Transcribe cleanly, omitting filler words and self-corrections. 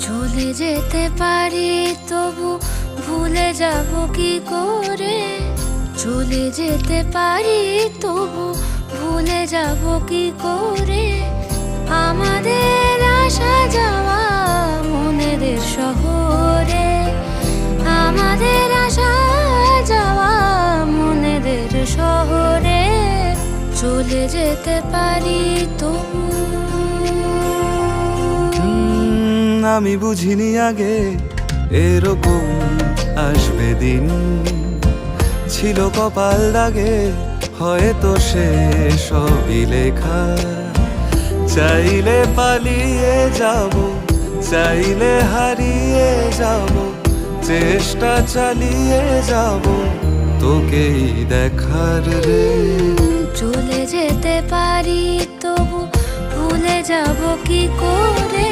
চলে যেতে পারি তবু ভুলে যাব কি করে? চলে যেতে পারি তবু ভুলে যাব কি করে? আমাদের আসা যাওয়া মনেদের শহরে, আমাদের আসা যাওয়া মনেদের শহরে। চলে যেতে পারি তবু। আমি বুঝিনি আগে এরকম আসবে দিন, ছিল কপাল দাগে হয়তো সে সবই লেখা। চাইলে পালিয়ে যাব, চাইলে হারিয়ে যাব, চেষ্টা চালিয়ে যাব তোকেই দেখার রে। চলে যেতে পারি তবু ভুলে যাব কি করে?